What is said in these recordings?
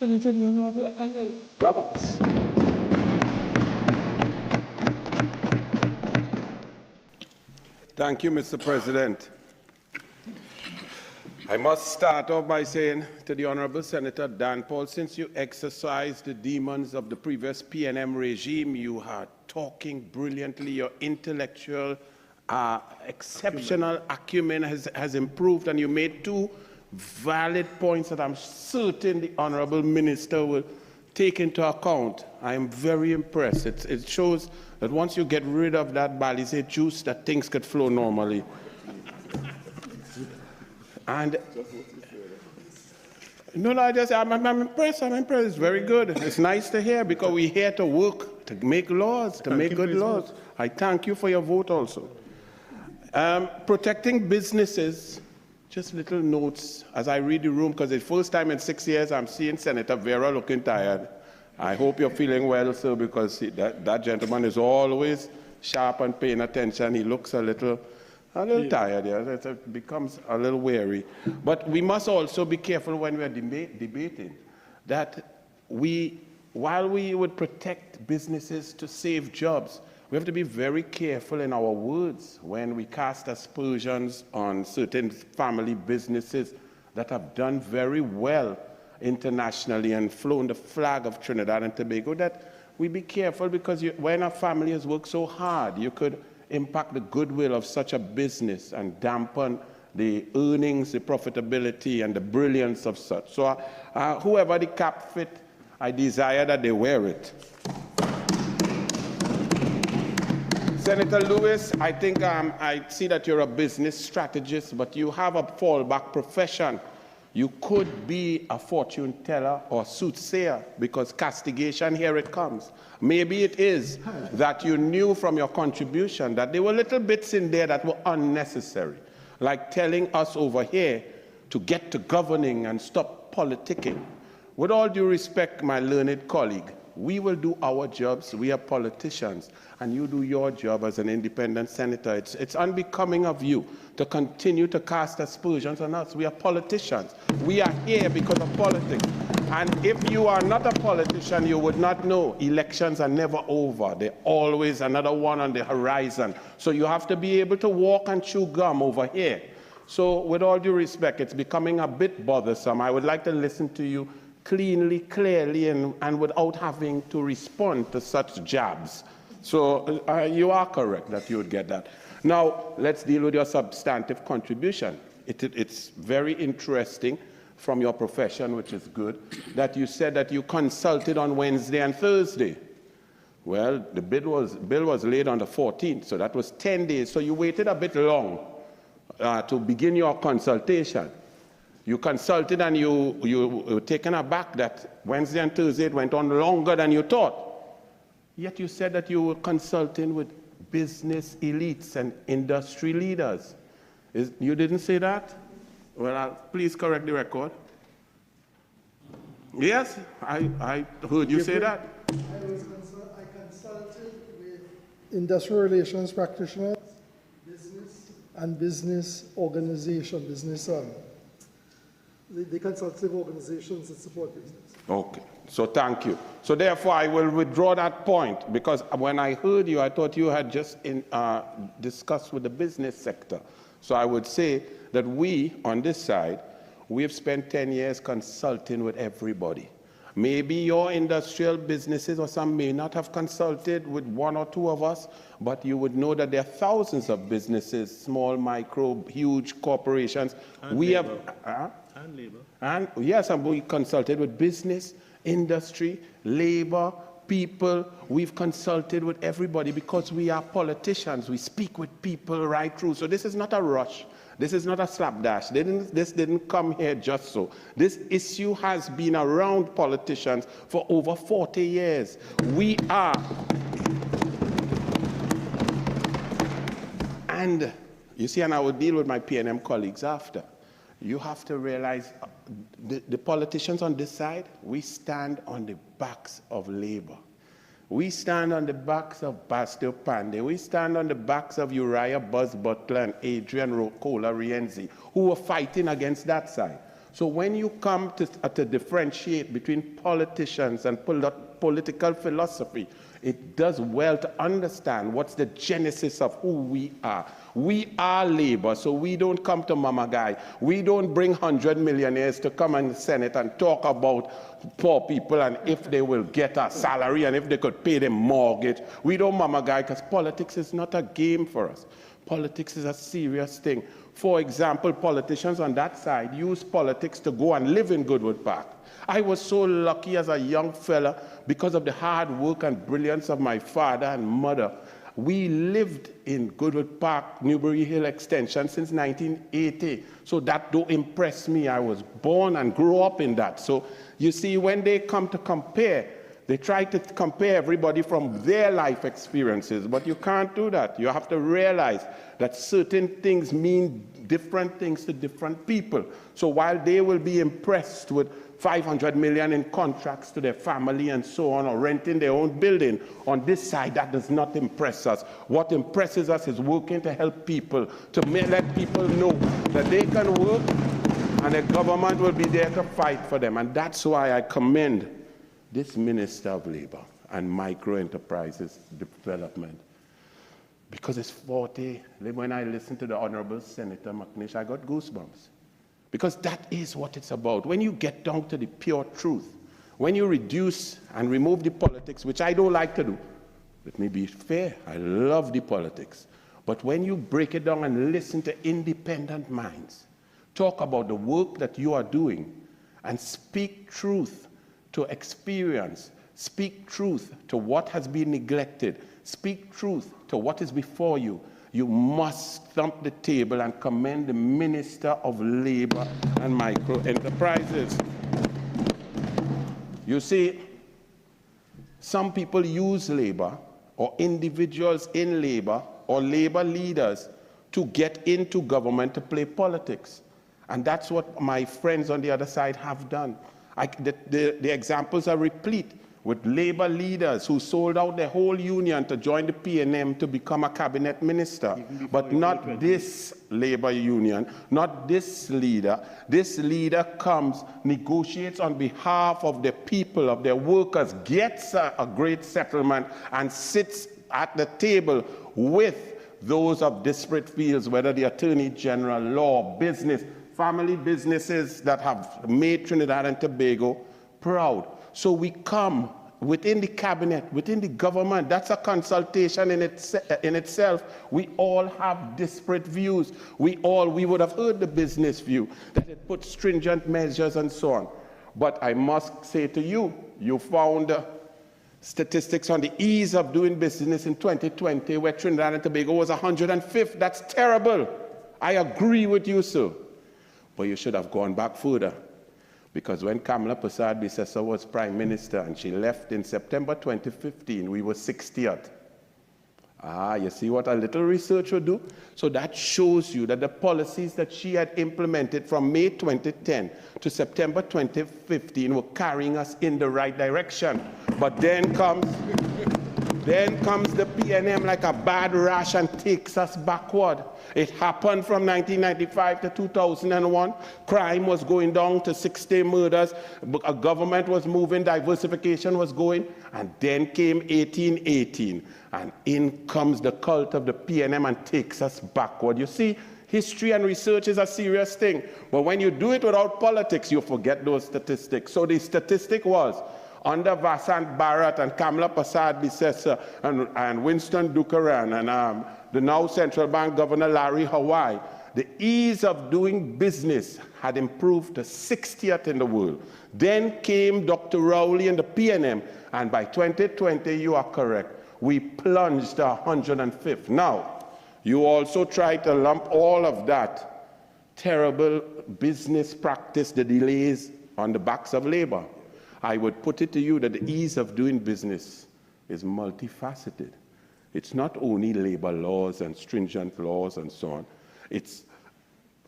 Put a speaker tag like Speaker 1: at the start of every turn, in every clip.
Speaker 1: Thank you, Mr. President. I must start off by saying to the Honorable Senator Dan Paul, since you exercised the demons of the previous PNM regime, you are talking brilliantly. Your intellectual, exceptional acumen has improved, and you made two valid points that I'm certain the Honorable Minister will take into account. I am very impressed. It shows that once you get rid of that balisé juice, that things could flow normally. And no, I'm impressed. I'm impressed. It's very good. It's nice to hear because we're here to work, to make laws, to make good laws. I thank you for your vote also. Protecting businesses, just little notes as I read the room, because it's the first time in 6 years I'm seeing Senator Vera looking tired. I hope you're feeling well, sir, because that gentleman is always sharp and paying attention. He looks a little tired, yeah. It becomes a little weary. But we must also be careful when we're debating that while we would protect businesses to save jobs, we have to be very careful in our words when we cast aspersions on certain family businesses that have done very well internationally and flown the flag of Trinidad and Tobago, that we be careful, because when a family has worked so hard, you could impact the goodwill of such a business and dampen the earnings, the profitability, and the brilliance of such. So whoever the cap fit, I desire that they wear it. Senator Lewis, I think I see that you're a business strategist, but you have a fallback profession. You could be a fortune teller or soothsayer, because castigation, here it comes. Maybe it is that you knew from your contribution that there were little bits in there that were unnecessary, like telling us over here to get to governing and stop politicking. With all due respect, my learned colleague, we will do our jobs. We are politicians, and you do your job as an independent senator. It's unbecoming of you to continue to cast aspersions on us. We are politicians. We are here because of politics. And if you are not a politician, you would not know elections are never over. They're always another one on the horizon. So you have to be able to walk and chew gum over here. So with all due respect, it's becoming a bit bothersome. I would like to listen to you cleanly, clearly, and without having to respond to such jabs. So you are correct that you would get that. Now, let's deal with your substantive contribution. It's very interesting from your profession, which is good, that you said that you consulted on Wednesday and Thursday. Well, the bill was laid on the 14th, so that was 10 days. So you waited a bit long to begin your consultation. You consulted and you were taken aback that Wednesday and Thursday it went on longer than you thought. Yet you said that you were consulting with business elites and industry leaders. You didn't say that? Well, please correct the record. Yes, I heard you say that.
Speaker 2: I consulted with industrial relations practitioners, business, and business organization, the consultative organizations that support business.
Speaker 1: Okay, so thank you. So therefore, I will withdraw that point, because when I heard you, I thought you had just discussed with the business sector. So I would say that we, on this side, we have spent 10 years consulting with everybody. Maybe your industrial businesses or some may not have consulted with one or two of us, but you would know that there are thousands of businesses, small, micro, huge corporations.
Speaker 3: And
Speaker 1: we
Speaker 3: labor.
Speaker 1: have...
Speaker 3: And labor.
Speaker 1: And yes, and we consulted with business, industry, labor, people. We've consulted with everybody because we are politicians. We speak with people right through. So this is not a rush. This is not a slapdash. This didn't come here just so. This issue has been around politicians for over 40 years. We are. And you see, and I will deal with my PNM colleagues after. You have to realize the politicians on this side, we stand on the backs of labor. We stand on the backs of Bastille Pandey. We stand on the backs of Uriah Buzz Butler and Adrian Rocola Rienzi, who were fighting against that side. So when you come to differentiate between politicians and political philosophy, it does well to understand what's the genesis of who we are. We are labor, so we don't come to Mama Guy. We don't bring 100 millionaires to come in the Senate and talk about poor people and if they will get a salary and if they could pay their mortgage. We don't Mama Guy because politics is not a game for us. Politics is a serious thing. For example, politicians on that side use politics to go and live in Goodwood Park. I was so lucky as a young fella because of the hard work and brilliance of my father and mother. We lived in Goodwood Park, Newbury Hill Extension since 1980. So that don't impress me. I was born and grew up in that. So you see, when they come to compare, they try to compare everybody from their life experiences, but you can't do that. You have to realize that certain things mean different things to different people. So while they will be impressed with 500 million in contracts to their family and so on, or renting their own building, on this side, that does not impress us. What impresses us is working to help people, to let people know that they can work and the government will be there to fight for them. And that's why I commend this Minister of Labor and Micro Enterprises Development, because it's 40. When I listened to the Honorable Senator McNish, I got goosebumps, because that is what it's about. When you get down to the pure truth, when you reduce and remove the politics, which I don't like to do, let me be fair, I love the politics, but when you break it down and listen to independent minds, talk about the work that you are doing, and speak truth to experience, speak truth to what has been neglected, speak truth to what is before you, you must thump the table and commend the Minister of Labor and Micro Enterprises. You see, some people use labor, or individuals in labor, or labor leaders, to get into government to play politics. And that's what my friends on the other side have done. The examples are replete with labor leaders who sold out their whole union to join the PNM to become a cabinet minister. But not this labor union, not this leader. This leader comes, negotiates on behalf of the people, of their workers, gets a great settlement, and sits at the table with those of disparate fields, whether the Attorney General, law, business, family businesses that have made Trinidad and Tobago proud. So we come within the cabinet, within the government. That's a consultation in itself. We all have disparate views. We would have heard the business view, that it puts stringent measures and so on. But I must say to you, you found statistics on the ease of doing business in 2020 where Trinidad and Tobago was 105th. That's terrible. I agree with you, sir. But you should have gone back further. Because when Kamala Persad-Bissessar was Prime Minister and she left in September 2015, we were 60th. You see what a little research would do? So that shows you that the policies that she had implemented from May 2010 to September 2015 were carrying us in the right direction. But then comes the PNM like a bad rash and takes us backward. It happened from 1995 to 2001. Crime was going down to 6-day murders. A government was moving, diversification was going, and then came 1818. And in comes the cult of the PNM and takes us backward. You see, history and research is a serious thing. But when you do it without politics, you forget those statistics. So the statistic was, under Vasant Bharat and Kamala Persad-Bissessar and Winston Dukaran and the now Central Bank Governor Larry Hawaii, the ease of doing business had improved to 60th in the world. Then came Dr. Rowley and the PNM, and by 2020, you are correct, we plunged to 105th. Now, you also try to lump all of that terrible business practice, the delays, on the backs of labor. I would put it to you that the ease of doing business is multifaceted. It's not only labor laws and stringent laws and so on. It's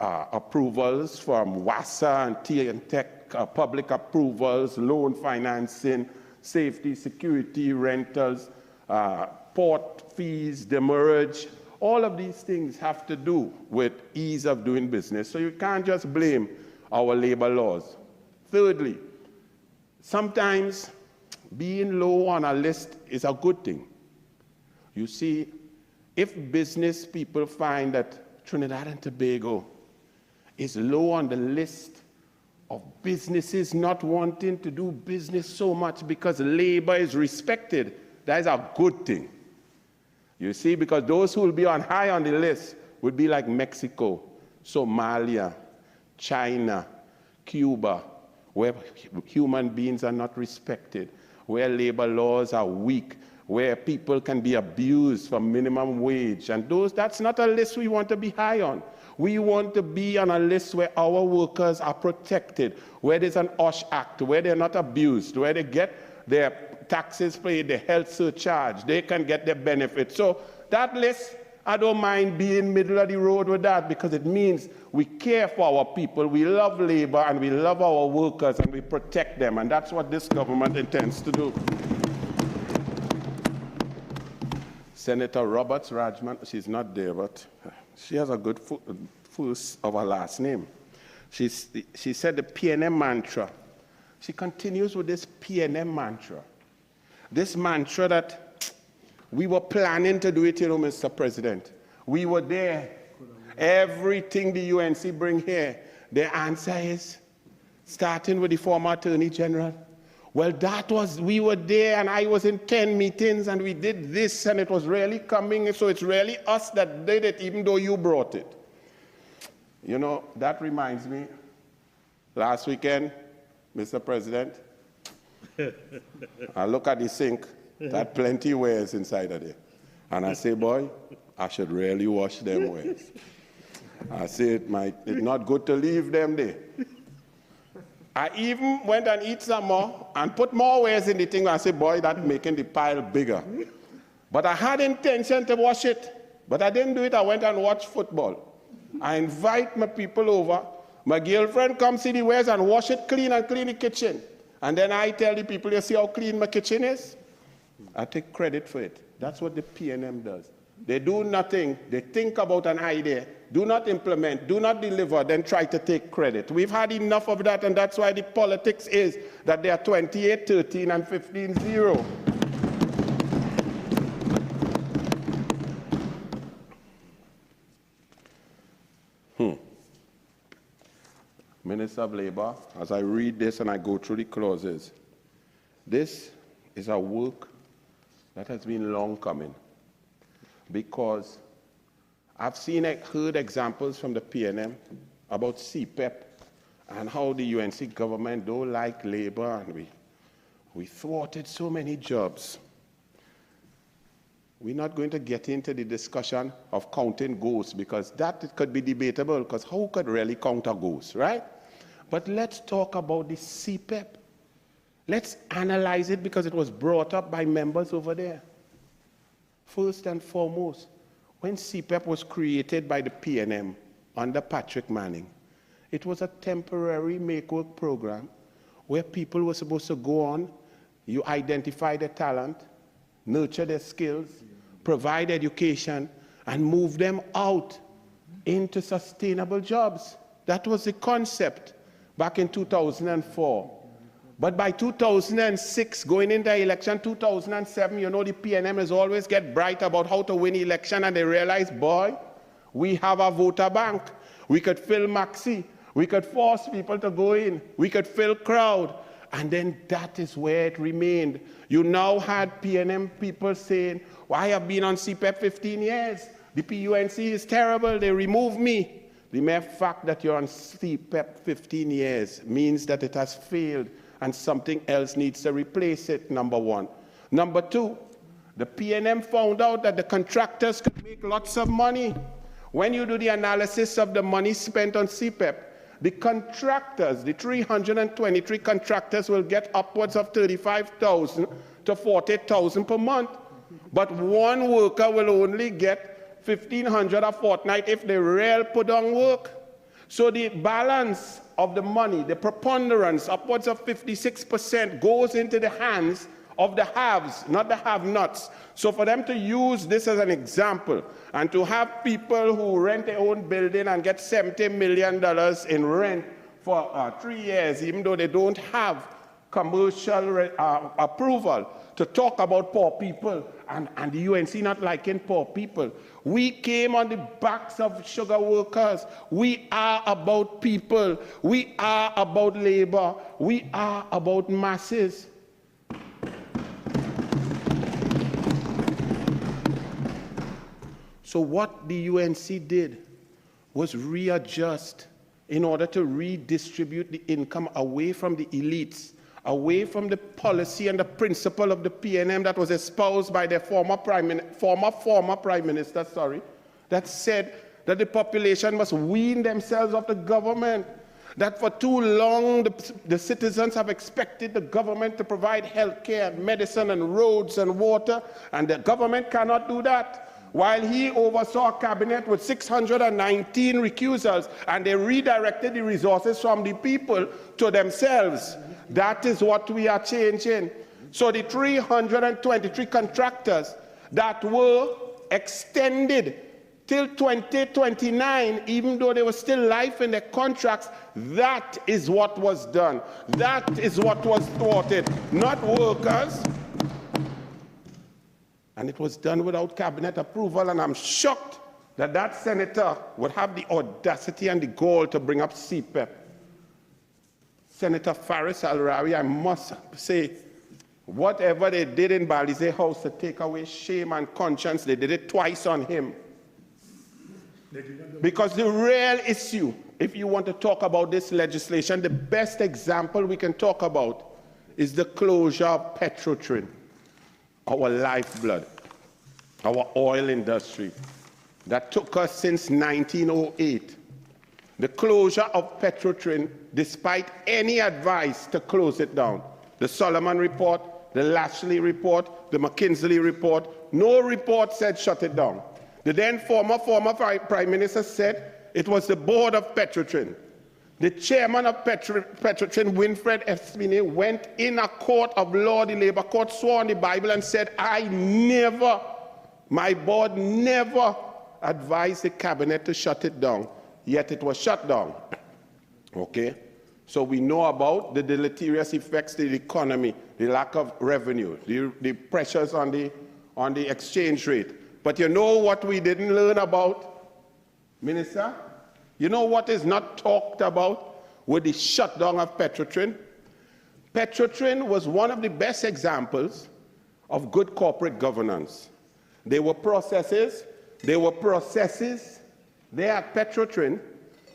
Speaker 1: approvals from WASA and T&Tech, public approvals, loan financing, safety, security, rentals, port fees, demurrage. All of these things have to do with ease of doing business. So you can't just blame our labor laws. Thirdly, sometimes being low on a list is a good thing. You see, if business people find that Trinidad and Tobago is low on the list of businesses not wanting to do business so much because labor is respected, that is a good thing. You see, because those who will be on high on the list would be like Mexico, Somalia, China, Cuba, where human beings are not respected, where labor laws are weak, where people can be abused for minimum wage. And that's not a list we want to be high on. We want to be on a list where our workers are protected, where there's an OSH Act, where they're not abused, where they get their taxes paid, their health surcharge, they can get their benefits. So that list, I don't mind being middle of the road with that, because it means we care for our people, we love labor, and we love our workers, and we protect them. And that's what this government intends to do. Senator Roberts Rajman, she's not there, but she has a good first of her last name. She said the PNM mantra. She continues with this PNM mantra. This mantra that we were planning to do it, Mr. President. We were there. Everything the UNC bring here, the answer is, starting with the former Attorney General, well, we were there, and I was in 10 meetings, and we did this, and it was really coming, so it's really us that did it, even though you brought it. You know, that reminds me, last weekend, Mr. President, I look at the sink, that plenty of wares inside of there, and I say, boy, I should really wash them wares. I say, it's not good to leave them there. I even went and eat some more and put more wares in the thing. I said, boy, that's making the pile bigger. But I had intention to wash it, but I didn't do it. I went and watched football. I invite my people over. My girlfriend comes see the wares and wash it clean and clean the kitchen. And then I tell the people, you see how clean my kitchen is? I take credit for it. That's what the PNM does. They do nothing. They think about an idea, do not implement, do not deliver, then try to take credit. We've had enough of that, and that's why the politics is that they are 28-13 and 15-0. Minister of Labor, as I read this and I go through the clauses, this is a work that has been long coming, because I've heard examples from the PNM about CPEP and how the UNC government don't like labor, and we thwarted so many jobs. We're not going to get into the discussion of counting ghosts, because that could be debatable, because who could really count a ghost, right? But let's talk about the CPEP. Let's analyze it, because it was brought up by members over there. First and foremost, when CPEP was created by the PNM under Patrick Manning, it was a temporary make-work program where people were supposed to go on, you identify their talent, nurture their skills, provide education, and move them out into sustainable jobs. That was the concept back in 2004. But by 2006, going into election 2007, you know, the PNM has always get bright about how to win election, and they realize, boy, we have a voter bank. We could fill Maxi. We could force people to go in. We could fill crowd. And then that is where it remained. You now had PNM people saying, well, I have been on CPEP 15 years. The PUNC is terrible. They removed me. The mere fact that you're on CPEP 15 years means that it has failed, and something else needs to replace it, number one. Number two, the PNM found out that the contractors could make lots of money. When you do the analysis of the money spent on CPEP, the contractors, the 323 contractors, will get upwards of $35,000 to $40,000 per month. But one worker will only get $1,500 a fortnight if they really put on work. So the balance of the money, the preponderance, upwards of 56%, goes into the hands of the haves, not the have-nots. So for them to use this as an example, and to have people who rent their own building and get $70 million in rent for 3 years, even though they don't have commercial approval to talk about poor people, and the UNC not liking poor people. We came on the backs of sugar workers. We are about people. We are about labor. We are about masses. So what the UNC did was readjust in order to redistribute the income away from the elites, away from the policy and the principle of the PNM that was espoused by their former prime minister, that said that the population must wean themselves off the government, that for too long the citizens have expected the government to provide health care, medicine, and roads and water, and the government cannot do that. While he oversaw a cabinet with 619 recusals, and they redirected the resources from the people to themselves. That is what we are changing. So the 323 contractors that were extended till 2029, even though there was still life in their contracts, that is what was done. That is what was thwarted, not workers. And it was done without cabinet approval, and I'm shocked that that senator would have the audacity and the gall to bring up CPEP. Senator Faris Al-Rawi, I must say, whatever they did in Balize House to take away shame and conscience, they did it twice on him. Because the real issue, if you want to talk about this legislation, the best example we can talk about is the closure of Petrorin, our lifeblood, our oil industry, that took us since 1908. The closure of Petrorin, despite any advice to close it down. The Solomon report, the Lashley report, the McKinsey report, no report said shut it down. The then former Prime Minister said it was the board of Petrorin. The chairman of Petrorin, Winfred Espine, went in a court of law, the labor court, swore on the Bible and said, my board never advised the cabinet to shut it down, yet it was shut down. Okay? So we know about the deleterious effects to the economy, the lack of revenue, the pressures on the exchange rate. But you know what we didn't learn about, Minister? You know what is not talked about with the shutdown of Petrorin? Petrorin was one of the best examples of good corporate governance. There were processes there at Petrorin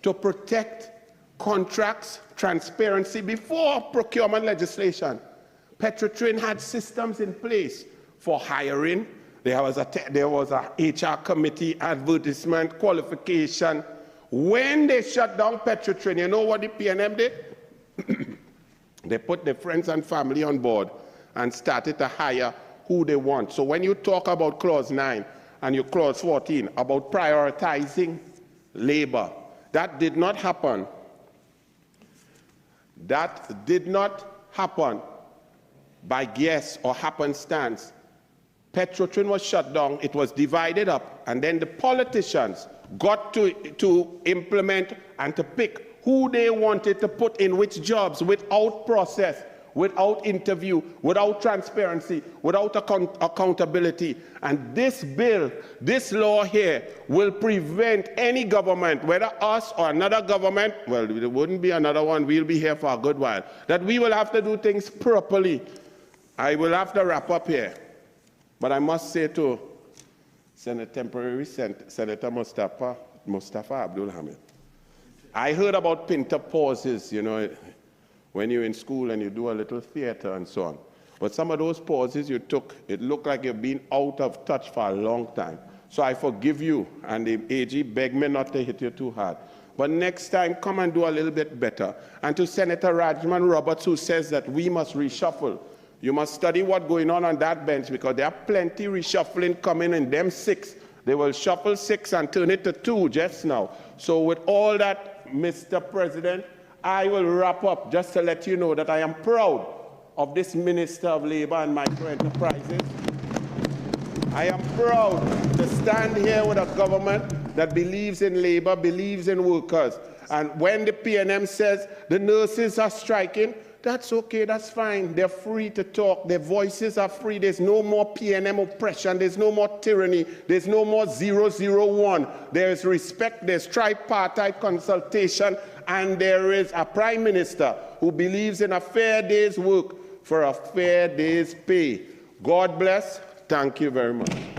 Speaker 1: to protect contracts, transparency before procurement legislation. Petrorin had systems in place for hiring. There was a HR committee, advertisement, qualification. When they shut down Petrorin, you know what the PNM did? They put their friends and family on board and started to hire who they want. So when you talk about Clause 9 and your Clause 14 about prioritizing labor, that did not happen. That did not happen by guess or happenstance. Petrorin was shut down, it was divided up, and then the politicians got to implement and to pick who they wanted to put in which jobs without process, without interview, without transparency, without accountability. And this bill, this law here, will prevent any government, whether us or another government, well, there wouldn't be another one, we'll be here for a good while, that we will have to do things properly. I will have to wrap up here. But I must say to Temporary Senator Mustafa Abdul Hamid, I heard about Pinter pauses, you know, when you're in school and you do a little theater and so on. But some of those pauses you took, it looked like you've been out of touch for a long time. So I forgive you, and the AG begged me not to hit you too hard. But next time, come and do a little bit better. And to Senator Rajman Roberts, who says that we must reshuffle, you must study what's going on that bench, because there are plenty reshuffling coming in them 6. They will shuffle 6 and turn it to 2 just now. So with all that, Mr. President, I will wrap up just to let you know that I am proud of this Minister of Labor and Micro Enterprises. I am proud to stand here with a government that believes in labor, believes in workers. And when the PNM says the nurses are striking, that's okay, that's fine. They're free to talk. Their voices are free. There's no more PNM oppression. There's no more tyranny. There's no more 001. There's respect. There's tripartite consultation. And there is a prime minister who believes in a fair day's work for a fair day's pay. God bless. Thank you very much.